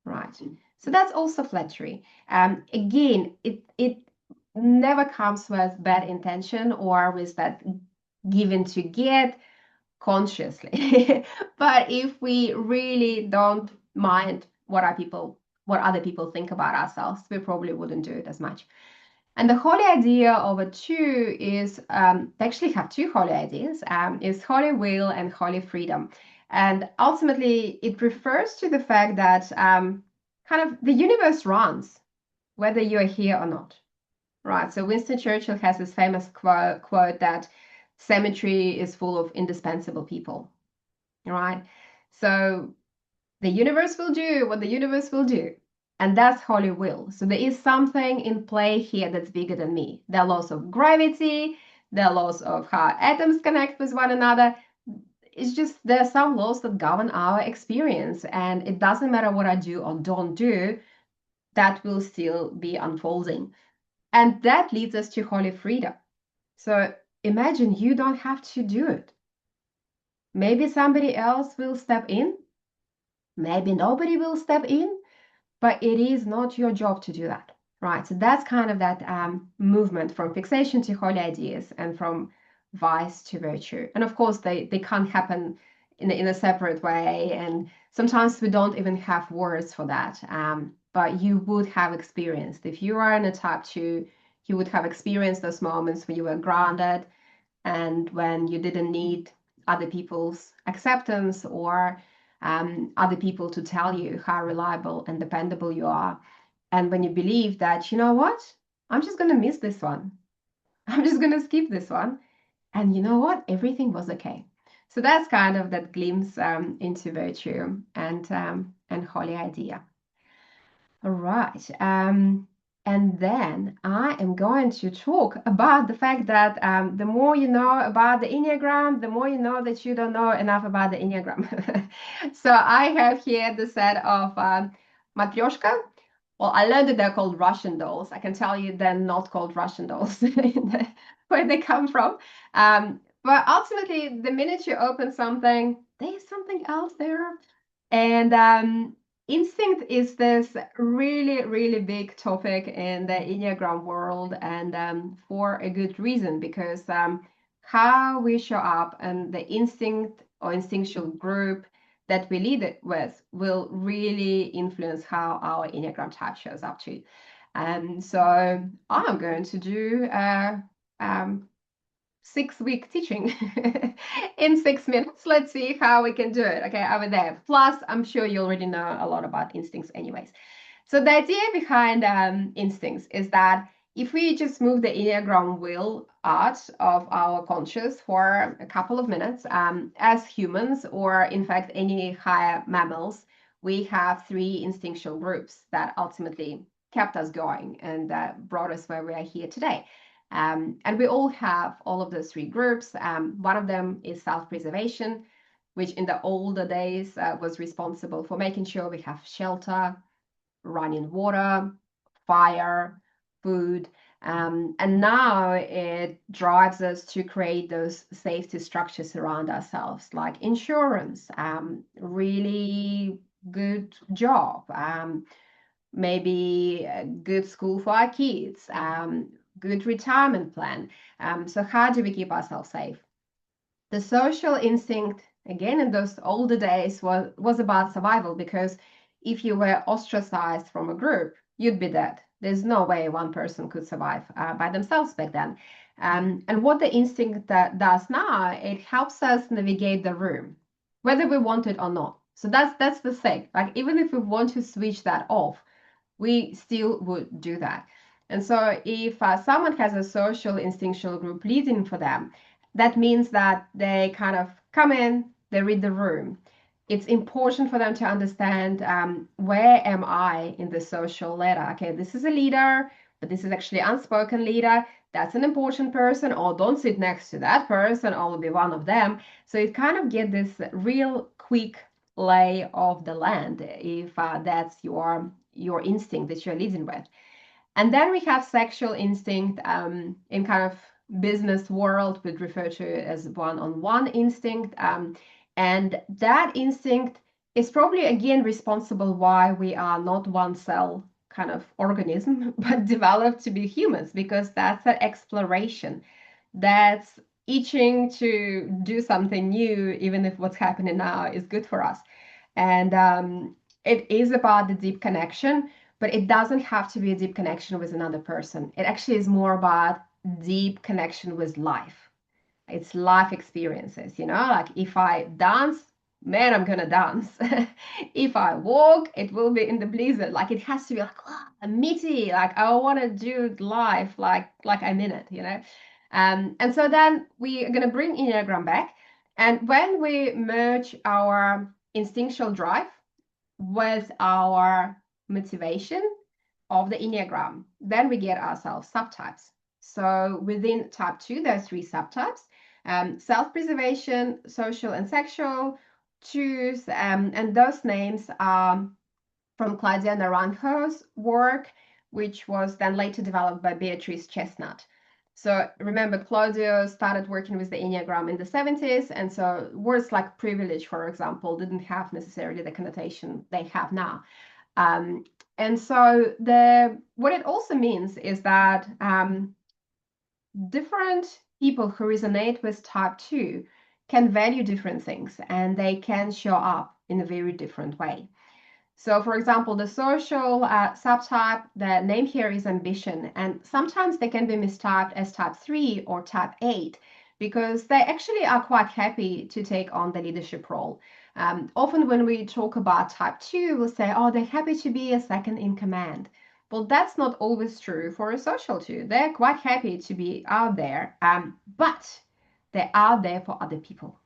Speaker 2: right? So that's also flattery. Again, it never comes with bad intention or with that given to get consciously. But if we really don't mind what other people think about ourselves, we probably wouldn't do it as much. And the holy idea of a 2 is they actually have 2 holy ideas, is holy will and holy freedom. And ultimately, it refers to the fact that kind of the universe runs whether you're here or not. Right. So Winston Churchill has this famous quote that cemetery is full of indispensable people. Right. So the universe will do what the universe will do. And that's holy will. So there is something in play here that's bigger than me. There are laws of gravity, there are laws of how atoms connect with one another. It's just there are some laws that govern our experience. And it doesn't matter what I do or don't do, that will still be unfolding. And that leads us to holy freedom. So imagine you don't have to do it. Maybe somebody else will step in. Maybe nobody will step in, but it is not your job to do that, right? So that's kind of that movement from fixation to holy ideas and from vice to virtue. And of course, they can't happen in a separate way. And sometimes we don't even have words for that. But you would have experienced, if you are in a type 2, you would have experienced those moments when you were grounded and when you didn't need other people's acceptance or other people to tell you how reliable and dependable you are. And when you believe that, you know what, I'm just going to miss this one. I'm just going to skip this one. And you know what, everything was okay. So that's kind of that glimpse into virtue and holy idea. All right. And then I am going to talk about the fact that the more you know about the Enneagram, the more you know that you don't know enough about the Enneagram. So I have here the set of Matryoshka. Well, I learned that they're called Russian dolls. I can tell you they're not called Russian dolls where they come from. But ultimately, the minute you open something, there's something else there. And instinct is this really, really big topic in the Enneagram world, and for a good reason, because how we show up and the instinct or instinctual group that we lead it with will really influence how our Enneagram type shows up too. And so I'm going to do 6-week teaching in 6 minutes. Let's see how we can do it. Okay, over there. Plus, I'm sure you already know a lot about instincts anyways. So the idea behind instincts is that if we just move the Enneagram wheel out of our conscious for a couple of minutes, as humans, or in fact any higher mammals, we have 3 instinctual groups that ultimately kept us going and brought us where we are here today. And we all have all of those 3 groups. One of them is self-preservation, which in the older days was responsible for making sure we have shelter, running water, fire, food. And now it drives us to create those safety structures around ourselves, like insurance, really good job, maybe a good school for our kids, good retirement plan. So how do we keep ourselves safe? The social instinct, again, in those older days, was about survival, because if you were ostracized from a group, you'd be dead. There's no way one person could survive by themselves back then. And what the instinct that does now, it helps us navigate the room, whether we want it or not. So that's the thing. Like, even if we want to switch that off, we still would do that. And so if someone has a social instinctual group leading for them, that means that they kind of come in, they read the room. It's important for them to understand, where am I in the social ladder? Okay, this is a leader, but this is actually unspoken leader. That's an important person, or don't sit next to that person, or will be one of them. So it kind of get this real quick lay of the land, if that's your instinct that you're leading with. And then we have sexual instinct. In kind of business world, we'd refer to it as one-on-one instinct. And that instinct is probably, again, responsible why we are not one cell kind of organism, but developed to be humans, because that's an exploration. That's itching to do something new, even if what's happening now is good for us. And it is about the deep connection, but it doesn't have to be a deep connection with another person. It actually is more about deep connection with life. It's life experiences, like if I dance, man, I'm gonna dance. If I walk, it will be in the blizzard. Like, it has to be like, a meaty, like I want to do life like I'm in it. And so then we are going to bring Enneagram back. And when we merge our instinctual drive with our motivation of the Enneagram, then we get ourselves subtypes. So within type 2, there's 3 subtypes: self-preservation, social and sexual, choose, and those names are from Claudia Naranjo's work, which was then later developed by Beatrice Chestnut. So remember, Claudio started working with the Enneagram in the 70s, and so words like privilege, for example, didn't have necessarily the connotation they have now. And so what it also means is that different people who resonate with type 2 can value different things, and they can show up in a very different way. So, for example, the social subtype, the name here is ambition, and sometimes they can be mistyped as type 3 or type 8, because they actually are quite happy to take on the leadership role. Often when we talk about type 2, we'll say, oh, they're happy to be a second in command. Well, that's not always true for a social 2. They're quite happy to be out there, but they're out there for other people.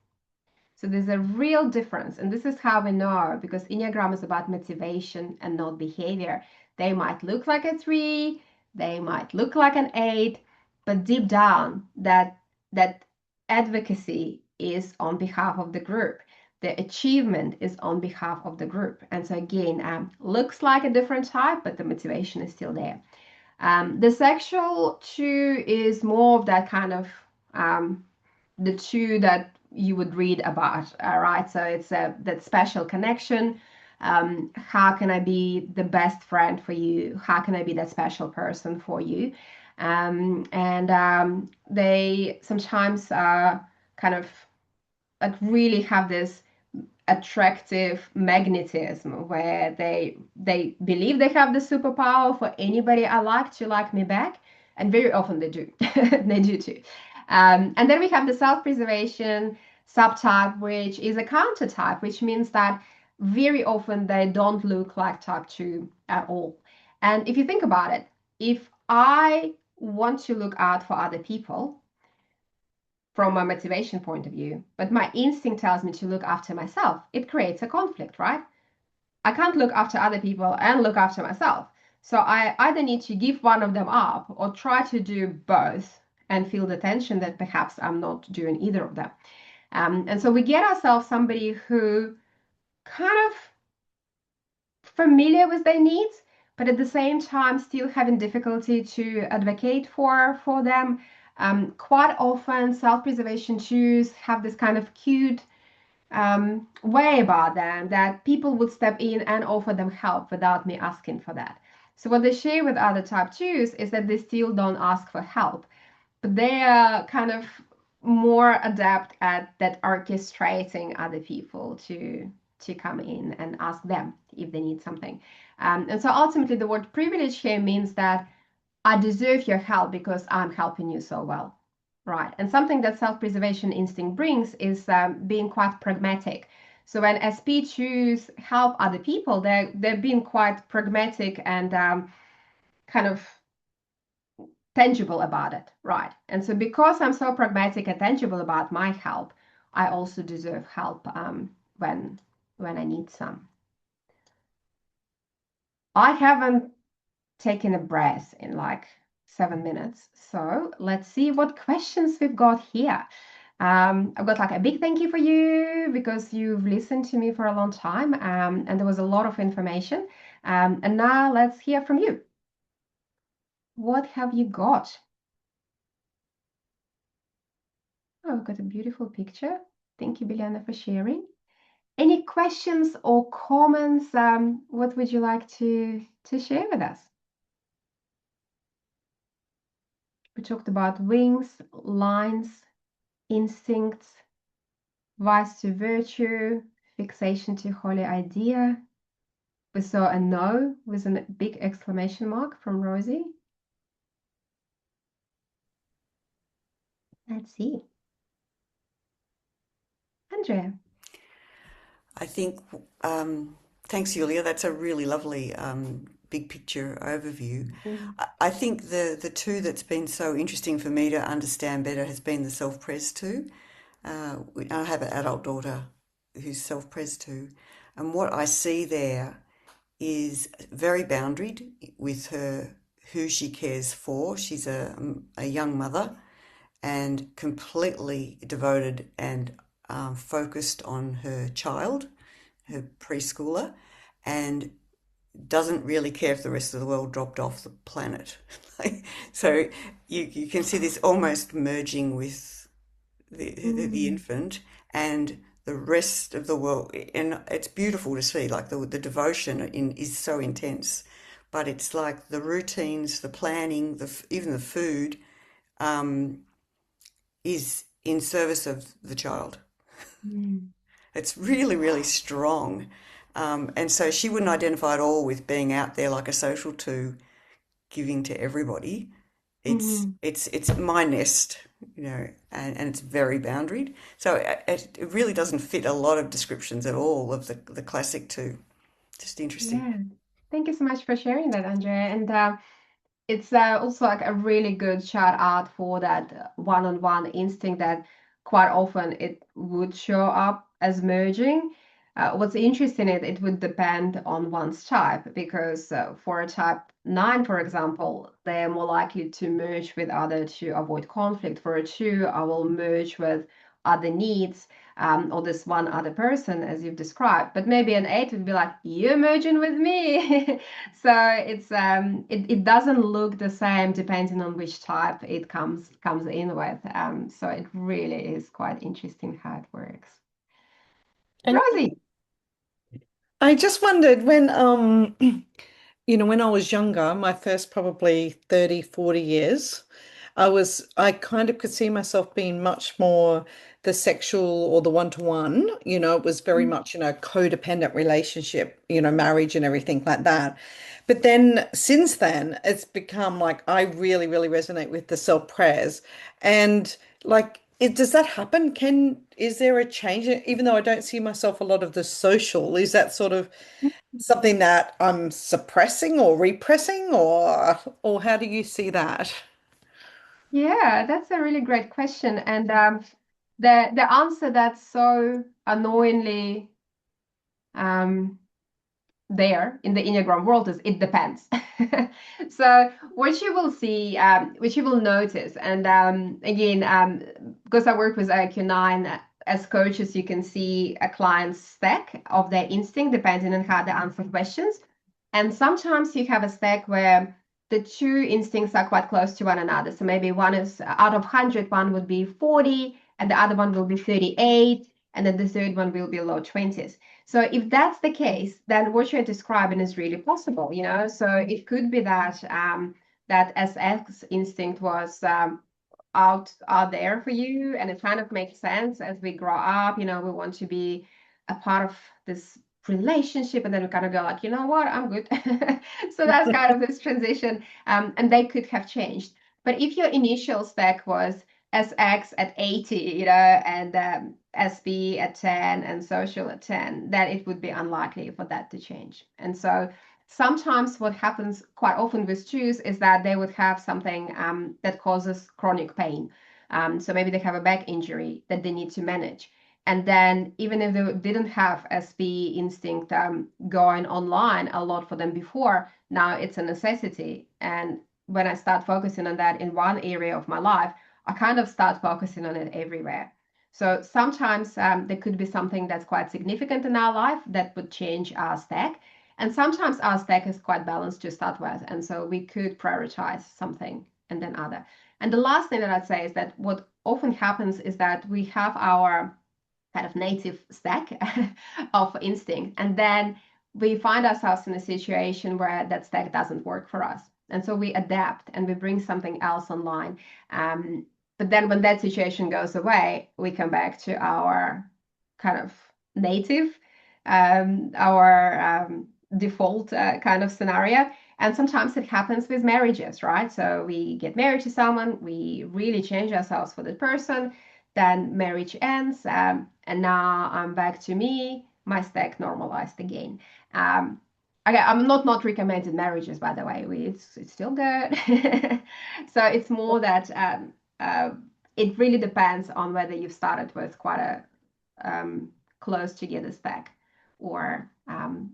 Speaker 2: So there's a real difference, and this is how we know, because Enneagram is about motivation and not behavior. They might look like a 3, they might look like an 8, but deep down, that advocacy is on behalf of the group. The achievement is on behalf of the group. And so again, looks like a different type, but the motivation is still there. The sexual 2 is more of that kind of the 2 that you would read about, right? So it's that special connection. How can I be the best friend for you? How can I be that special person for you? And they sometimes kind of like really have this attractive magnetism, where they believe they have the superpower for anybody I like to like me back, and very often they do. They do too. And then we have the self-preservation subtype, which is a counter type, which means that very often they don't look like type 2 at all. And if you think about it, if I want to look out for other people from a motivation point of view, but my instinct tells me to look after myself, it creates a conflict, right? I can't look after other people and look after myself. So I either need to give one of them up or try to do both and feel the tension that perhaps I'm not doing either of them. And so we get ourselves somebody who kind of familiar with their needs, but at the same time still having difficulty to advocate for them. Quite often, self-preservation twos have this kind of cute way about them that people would step in and offer them help without me asking for that. So what they share with other type twos is that they still don't ask for help, but they are kind of more adept at that orchestrating other people to come in and ask them if they need something. And so ultimately, the word privilege here means that I deserve your help because I'm helping you so well, right? And something that self-preservation instinct brings is being quite pragmatic. So when SP choose help other people, they're being quite pragmatic and kind of tangible about it, right? And so because I'm so pragmatic and tangible about my help, I also deserve help when I need some. I haven't taken a breath in like 7 minutes, so let's see what questions we've got here. I've got like a big thank you for you because you've listened to me for a long time, and there was a lot of information. And now let's hear from you. What have you got? Oh, I've got a beautiful picture. Thank you, Biljana, for sharing. Any questions or comments? What would you like to share with us? We talked about wings, lines, instincts, vice to virtue, fixation to holy idea. We saw a no with a big exclamation mark from Rosie. Let's see. Andrea.
Speaker 4: I think, thanks, Yuliya. That's a really lovely big picture overview. I think the two that's been so interesting for me to understand better has been the self-pres two. I have an adult daughter who's self-pres too, and what I see there is very boundaried with her who she cares for. She's a young mother and completely devoted and focused on her child, her preschooler, and doesn't really care if the rest of the world dropped off the planet. So you can see this almost merging with the infant and the rest of the world, and it's beautiful to see. Like the devotion is so intense, but it's like the routines, the planning, even the food is in service of the child. It's really, really strong. And so she wouldn't identify at all with being out there like a social two, giving to everybody. It's my nest, and it's very boundaried. So it really doesn't fit a lot of descriptions at all of the classic two. Just interesting.
Speaker 2: Yeah. Thank you so much for sharing that, Andrea. And it's also like a really good shout out for that one-on-one instinct that quite often it would show up as merging. What's interesting is it would depend on one's type because for a type 9, for example, they're more likely to merge with other to avoid conflict. For a 2, I will merge with other needs or this one other person as you've described. But maybe an 8 would be like, you're merging with me. So it's it doesn't look the same depending on which type it comes in with. So it really is quite interesting how it works.
Speaker 1: And
Speaker 2: Rosie.
Speaker 5: I just wondered when when I was younger, my first probably 30, 40 years, I kind of could see myself being much more the sexual or the one-to-one, it was very much, codependent relationship, marriage and everything like that. But then since then, it's become like I really, really resonate with the self-prayers. And like, does that happen? Is there a change? Even though I don't see myself a lot of the social, is that sort of something that I'm suppressing or repressing, or how do you see that?
Speaker 2: Yeah, that's a really great question. And the answer that's so annoyingly um, there in the Enneagram world is it depends. So what you will see, what you will notice, and again, because I work with IQ9 as coaches, you can see a client's stack of their instinct depending on how they answer questions. And sometimes you have a stack where the two instincts are quite close to one another. So maybe one is out of 100, one would be 40, and the other one will be 38, and then the third one will be low 20s. So if that's the case, then what you're describing is really possible, you know. So it could be that that SX instinct was out there for you, and it kind of makes sense as we grow up. You know, we want to be a part of this relationship, and then we kind of go like, you know what, I'm good. So that's kind of this transition, and they could have changed. But if your initial spec was SX at 80, you know, and SB at 10 and social at 10, then it would be unlikely for that to change. And so sometimes what happens quite often with twos is that they would have something that causes chronic pain. So maybe they have a back injury that they need to manage. And then even if they didn't have SB instinct going online a lot for them before, now it's a necessity. And when I start focusing on that in one area of my life, I kind of start focusing on it everywhere. So sometimes there could be something that's quite significant in our life that would change our stack. And sometimes our stack is quite balanced to start with. And so we could prioritize something and then other. And the last thing that I'd say is that what often happens is that we have our kind of native stack of instinct. And then we find ourselves in a situation where that stack doesn't work for us. And so we adapt and we bring something else online. But then when that situation goes away, we come back to our kind of native, our default kind of scenario. And sometimes it happens with marriages, right? So we get married to someone, we really change ourselves for the person, then marriage ends, and now I'm back to me, my stack normalized again. Okay, I'm not recommending marriages, by the way. It's still good. So it's more that it really depends on whether you've started with quite a close together stack or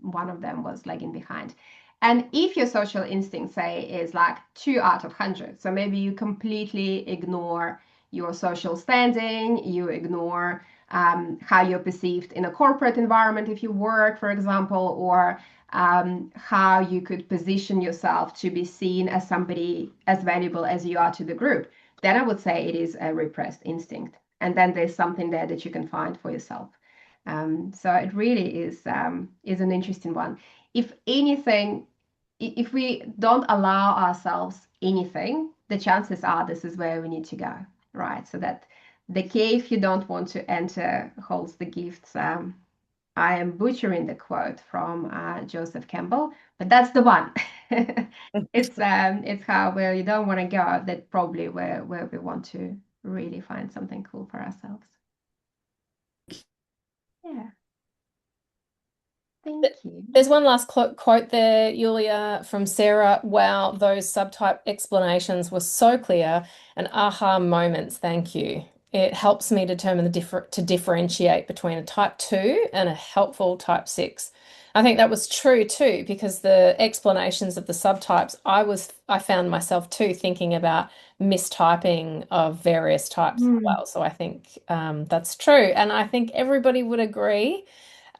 Speaker 2: one of them was lagging behind. And if your social instinct, say, is like 2 out of 100, so maybe you completely ignore your social standing, you ignore how you're perceived in a corporate environment if you work, for example, or how you could position yourself to be seen as somebody as valuable as you are to the group, then I would say it is a repressed instinct. And then there's something there that you can find for yourself. So it really is an interesting one. If anything, if we don't allow ourselves anything, the chances are this is where we need to go, right? So that the cave you don't want to enter holds the gifts. I am butchering the quote from Joseph Campbell, but that's the one. It's how where you don't want to go, that probably where we want to really find something cool for ourselves. Yeah, thank you.
Speaker 1: There's one last quote there, Yuliya, from Sarah. Wow, those subtype explanations were so clear and aha moments. Thank you. It helps me determine to differentiate between a type 2 and a helpful type 6. I think that was true too, because the explanations of the subtypes, I found myself too thinking about mistyping of various types as well. So I think that's true. And I think everybody would agree.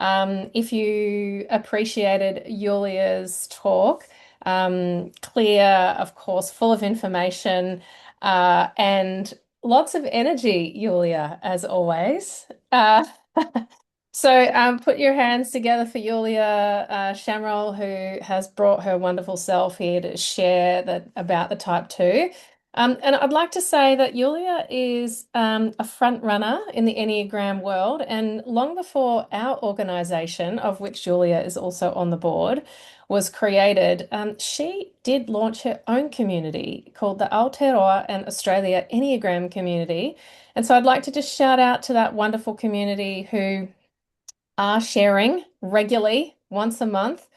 Speaker 1: If you appreciated Yuliya's talk, clear, of course, full of information, and lots of energy, Yuliya, as always. So put your hands together for Yuliya Schamrel, who has brought her wonderful self here to share about the type 2. And I'd like to say that Yulia is a front runner in the Enneagram world. And long before our organization, of which Julia is also on the board, was created, she did launch her own community called the Aotearoa and Australia Enneagram Community. And so I'd like to just shout out to that wonderful community who are sharing regularly once a month,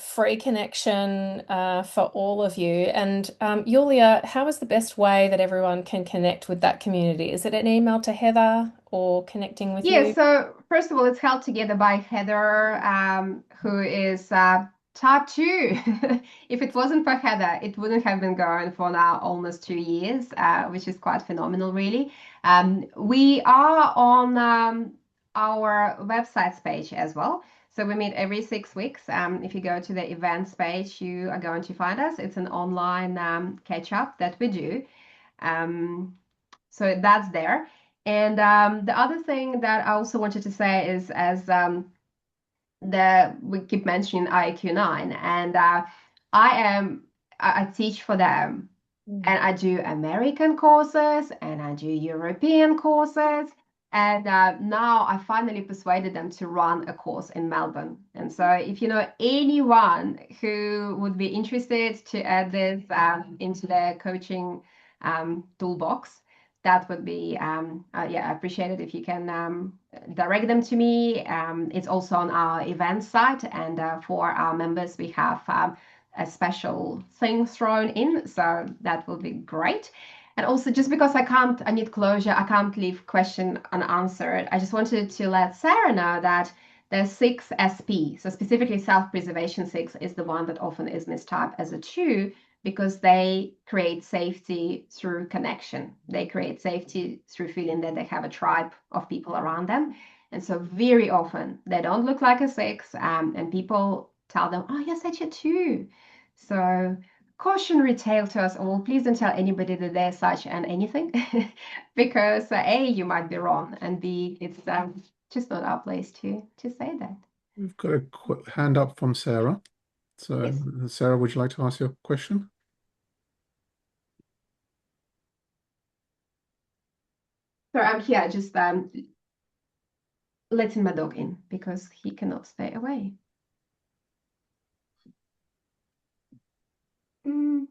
Speaker 1: free connection for all of you. And Yulia, how is the best way that everyone can connect with that community? Is it an email to Heather or connecting with
Speaker 2: Yeah,
Speaker 1: you?
Speaker 2: so first of all, it's held together by Heather, who is type 2. If it wasn't for Heather, it wouldn't have been going for now almost 2 years, which is quite phenomenal, really. We are on our websites page as well. So we meet every 6 weeks. If you go to the events page, you are going to find us. It's an online catch up that we do. So that's there. And the other thing that I also wanted to say is, as we keep mentioning IQ9, and I teach for them, and I do American courses and I do European courses. And now I finally persuaded them to run a course in Melbourne. And so, if you know anyone who would be interested to add this into their coaching toolbox, that would be, yeah, I appreciate it if you can direct them to me. It's also on our event site, and for our members, we have a special thing thrown in, so that will be great. And also, just because I need closure, I can't leave question unanswered. I just wanted to let Sarah know that the 6SP, so specifically self-preservation 6, is the one that often is mistyped as a 2, because they create safety through connection. They create safety through feeling that they have a tribe of people around them. And so very often they don't look like a 6, and people tell them, oh, you're such a 2. So cautionary tale to us all, please don't tell anybody that they're such and anything, because A, you might be wrong, and B, it's just not our place to say that.
Speaker 6: We've got a hand up from Sarah. So,
Speaker 2: Yes.
Speaker 6: Sarah, would you like to ask your question?
Speaker 2: So I'm here just letting my dog in because he cannot stay away. Mm.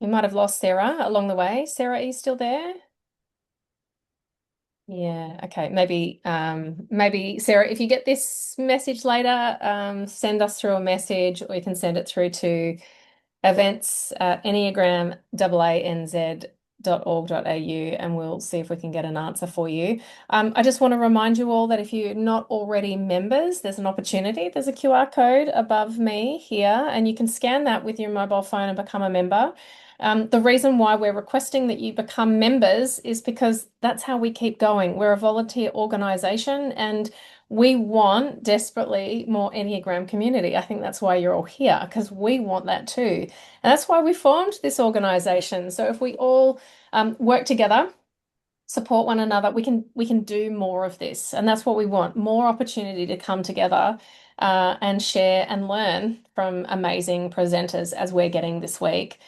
Speaker 1: We might have lost Sarah along the way. Sarah, are you still there? Yeah, okay. Maybe Sarah, if you get this message later, send us through a message, or you can send it through to events Enneagram AANZ.org.au, and we'll see if we can get an answer for you. I just want to remind you all that if you're not already members, there's an opportunity. There's a QR code above me here, and you can scan that with your mobile phone and become a member. The reason why we're requesting that you become members is because that's how we keep going. We're a volunteer organization, and we want desperately more Enneagram community. I think that's why you're all here, because we want that too. And that's why we formed this organization. So if we all work together, support one another, we can do more of this. And that's what we want, more opportunity to come together and share and learn from amazing presenters as we're getting this week.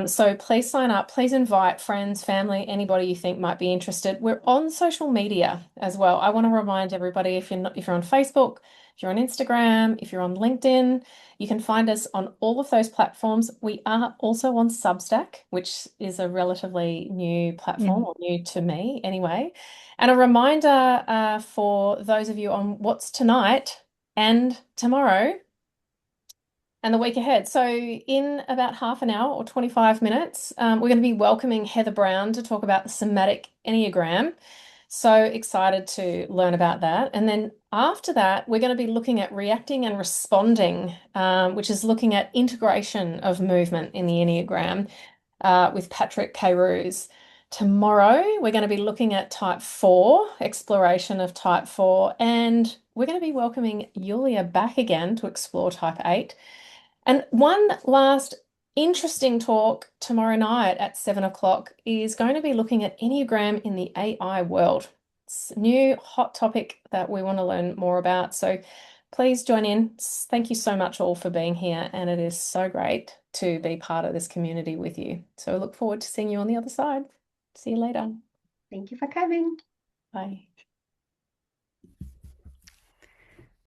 Speaker 1: So please sign up, please invite friends, family, anybody you think might be interested. We're on social media as well. I want to remind everybody, if you're on Facebook, if you're on Instagram, if you're on LinkedIn, you can find us on all of those platforms. We are also on Substack, which is a relatively new platform, or new to me anyway. And a reminder for those of you on What's Tonight and tomorrow and the week ahead. So in about half an hour or 25 minutes, we're going to be welcoming Heather Brown to talk about the somatic Enneagram. So excited to learn about that. And then after that, we're going to be looking at reacting and responding, which is looking at integration of movement in the Enneagram with Patrick Carews. Tomorrow, we're going to be looking at type 4, exploration of type 4, and we're going to be welcoming Yuliya back again to explore type 8. And one last interesting talk tomorrow night at 7 o'clock is going to be looking at Enneagram in the AI world. It's a new hot topic that we want to learn more about. So please join in. Thank you so much all for being here, and it is so great to be part of this community with you. So I look forward to seeing you on the other side. See you later.
Speaker 2: Thank you for coming.
Speaker 1: Bye.